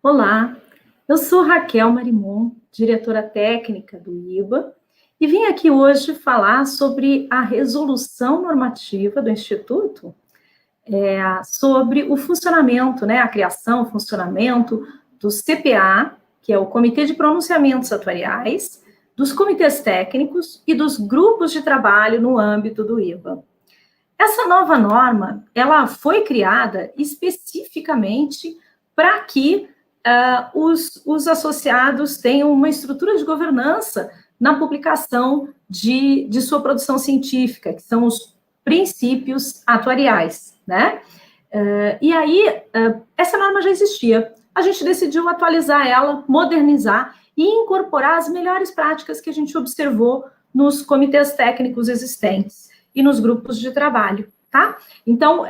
Olá, eu sou Raquel Marimon, diretora técnica do IBA, e vim aqui hoje falar sobre a resolução normativa do Instituto, sobre o funcionamento, a criação, o funcionamento do CPA, que é o Comitê de Pronunciamentos Atuariais, dos comitês técnicos e dos grupos de trabalho no âmbito do IBA. Essa nova norma, ela foi criada especificamente para que os associados tenham uma estrutura de governança na publicação de sua produção científica, que são os princípios atuariais, né? E aí, essa norma já existia. A gente decidiu atualizar ela, modernizar e incorporar as melhores práticas que a gente observou nos comitês técnicos existentes e nos grupos de trabalho, tá? Então,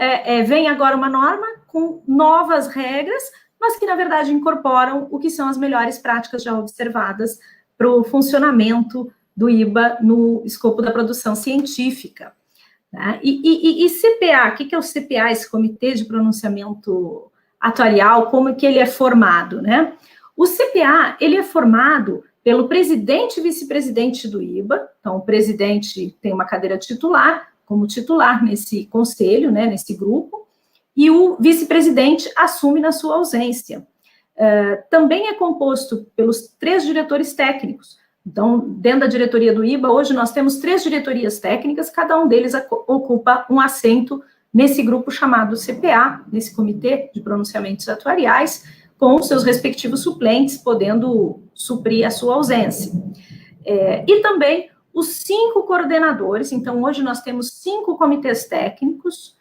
vem agora uma norma com novas regras, mas que, na verdade, incorporam o que são as melhores práticas já observadas para o funcionamento do IBA no escopo da produção científica. Né? E CPA, o que é o CPA, esse Comitê de Pronunciamento Atuarial, como é que ele é formado? Né? O CPA, ele é formado pelo presidente e vice-presidente do IBA, então o presidente tem uma cadeira titular, como titular nesse conselho, né, nesse grupo, e o vice-presidente assume na sua ausência. Também é composto pelos 3 diretores técnicos. Então, dentro da diretoria do IBA, hoje nós temos 3 diretorias técnicas, cada um deles ocupa um assento nesse grupo chamado CPA, nesse Comitê de Pronunciamentos Atuariais, com seus respectivos suplentes, podendo suprir a sua ausência. E também os 5 coordenadores, então hoje nós temos 5 comitês técnicos,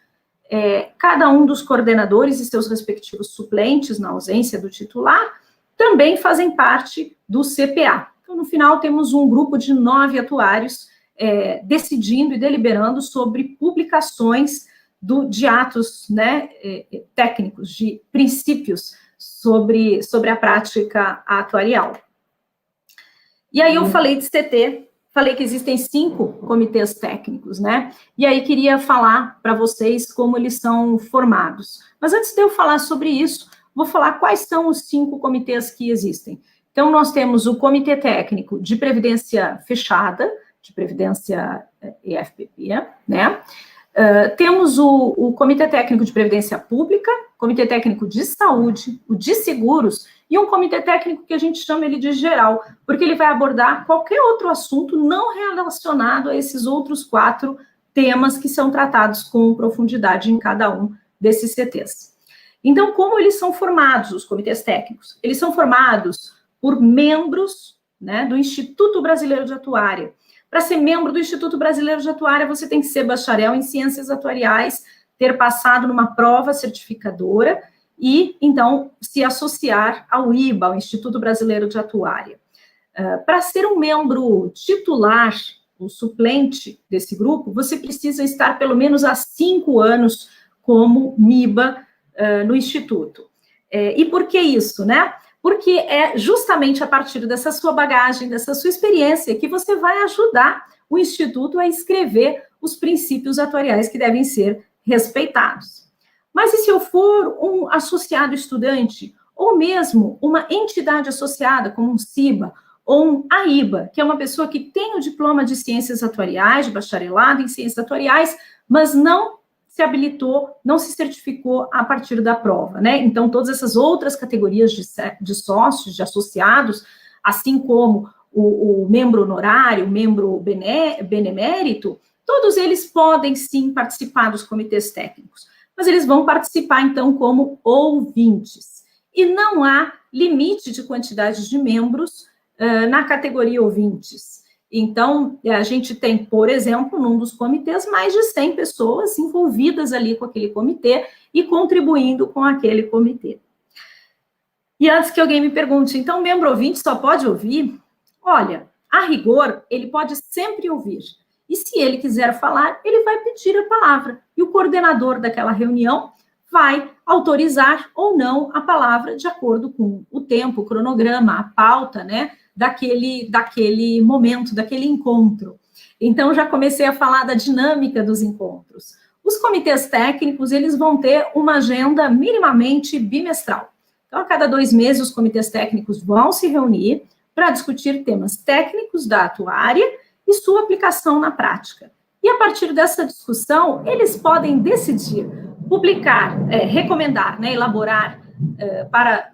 cada um dos coordenadores e seus respectivos suplentes, na ausência do titular, também fazem parte do CPA. Então, no final, temos um grupo de 9 atuários decidindo e deliberando sobre publicações de atos, né, técnicos, de princípios sobre a prática atuarial. E aí eu falei de CT, falei que existem 5 comitês técnicos, né? E aí queria falar para vocês como eles são formados. Mas antes de eu falar sobre isso, vou falar quais são os 5 comitês que existem. Então, nós temos o Comitê Técnico de Previdência Fechada, de Previdência EFPP, né? Temos o Comitê Técnico de Previdência Pública, Comitê Técnico de Saúde, o de Seguros, e um comitê técnico que a gente chama ele de geral, porque ele vai abordar qualquer outro assunto não relacionado a esses outros 4 temas que são tratados com profundidade em cada um desses CTs. Então, como eles são formados, os comitês técnicos? Eles são formados por membros, né, do Instituto Brasileiro de Atuária. Para ser membro do Instituto Brasileiro de Atuária, você tem que ser bacharel em Ciências Atuariais, ter passado numa prova certificadora e, então, se associar ao IBA, ao Instituto Brasileiro de Atuária. Para ser um membro titular, o suplente desse grupo, você precisa estar pelo menos há 5 anos como MIBA no Instituto. E por que isso, né? Porque é justamente a partir dessa sua bagagem, dessa sua experiência, que você vai ajudar o Instituto a escrever os princípios atuariais que devem ser respeitados. Mas e se eu for um associado estudante, ou mesmo uma entidade associada, como um CIBA, ou um AIBA, que é uma pessoa que tem o diploma de Ciências Atuariais, de bacharelado em Ciências Atuariais, mas não se habilitou, não se certificou a partir da prova, né? Então, todas essas outras categorias de sócios, de associados, assim como o membro honorário, o membro benemérito, todos eles podem, sim, participar dos comitês técnicos, mas eles vão participar, então, como ouvintes. E não há limite de quantidade de membros na categoria ouvintes. Então, a gente tem, por exemplo, num dos comitês, mais de 100 pessoas envolvidas ali com aquele comitê e contribuindo com aquele comitê. E antes que alguém me pergunte, então, membro ouvinte só pode ouvir? Olha, a rigor, ele pode sempre ouvir. E se ele quiser falar, ele vai pedir a palavra. E o coordenador daquela reunião vai autorizar ou não a palavra de acordo com o tempo, o cronograma, a pauta, né? Daquele momento, daquele encontro. Então, já comecei a falar da dinâmica dos encontros. Os comitês técnicos, eles vão ter uma agenda minimamente bimestral. Então, a cada 2 meses, os comitês técnicos vão se reunir para discutir temas técnicos da atuária e sua aplicação na prática. E, a partir dessa discussão, eles podem decidir publicar, recomendar, né, elaborar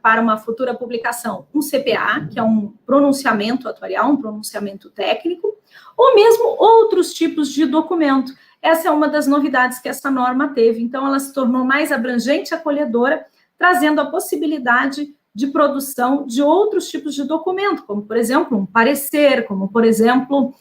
para uma futura publicação um CPA, que é um pronunciamento atuarial, um pronunciamento técnico, ou mesmo outros tipos de documento. Essa é uma das novidades que essa norma teve. Então, ela se tornou mais abrangente e acolhedora, trazendo a possibilidade de produção de outros tipos de documento, como, por exemplo, um parecer, como, por exemplo,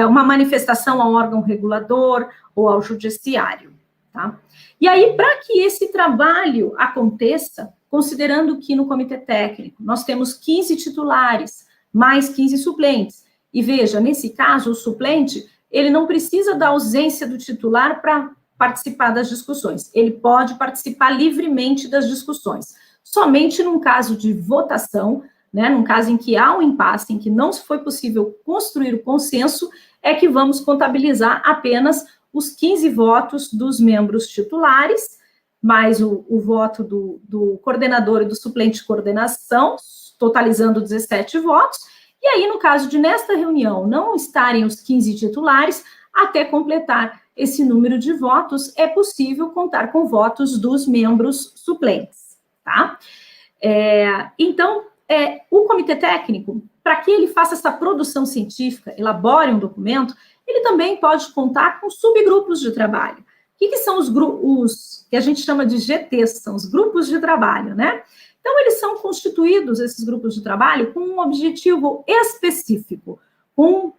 uma manifestação ao órgão regulador ou ao judiciário, tá? E aí, para que esse trabalho aconteça, considerando que no comitê técnico nós temos 15 titulares, mais 15 suplentes, e veja, nesse caso, o suplente, ele não precisa da ausência do titular para participar das discussões, ele pode participar livremente das discussões. Somente num caso de votação, né, num caso em que há um impasse, em que não foi possível construir o consenso, é que vamos contabilizar apenas os 15 votos dos membros titulares, mais o voto do coordenador e do suplente de coordenação, totalizando 17 votos, e aí, no caso de nesta reunião não estarem os 15 titulares, até completar esse número de votos, é possível contar com votos dos membros suplentes, tá? Então, o comitê técnico, para que ele faça essa produção científica, elabore um documento, ele também pode contar com subgrupos de trabalho. O que são os grupos que a gente chama de GTs, são os grupos de trabalho, né? Então, eles são constituídos, esses grupos de trabalho, com um objetivo específico,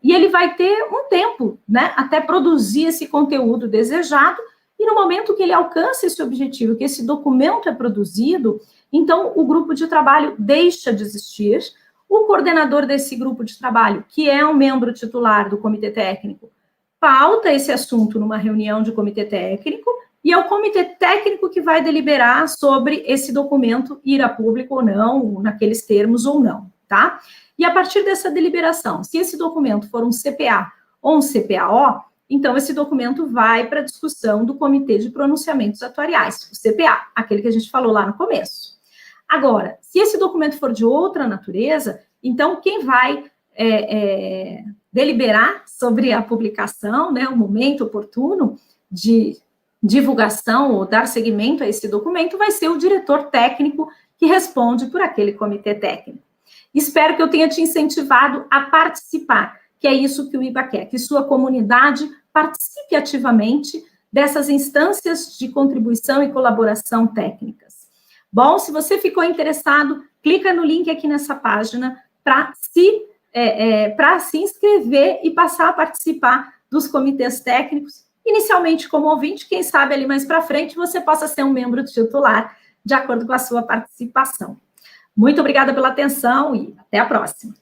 e ele vai ter um tempo, né, até produzir esse conteúdo desejado, e no momento que ele alcança esse objetivo, que esse documento é produzido, então o grupo de trabalho deixa de existir, o coordenador desse grupo de trabalho, que é um membro titular do comitê técnico, pauta esse assunto numa reunião de comitê técnico, e é o comitê técnico que vai deliberar sobre esse documento ir a público ou não, naqueles termos ou não, tá? E a partir dessa deliberação, se esse documento for um CPA ou um CPAO, então esse documento vai para a discussão do Comitê de Pronunciamentos Atuariais, o CPA, aquele que a gente falou lá no começo. Agora, se esse documento for de outra natureza, então quem vai deliberar sobre a publicação, né, o momento oportuno de divulgação ou dar seguimento a esse documento vai ser o diretor técnico que responde por aquele comitê técnico. Espero que eu tenha te incentivado a participar, que é isso que o IBA quer, que sua comunidade participe ativamente dessas instâncias de contribuição e colaboração técnicas. Bom, se você ficou interessado, clica no link aqui nessa página para se inscrever e passar a participar dos comitês técnicos, inicialmente como ouvinte, quem sabe ali mais para frente você possa ser um membro titular, de acordo com a sua participação. Muito obrigada pela atenção e até a próxima.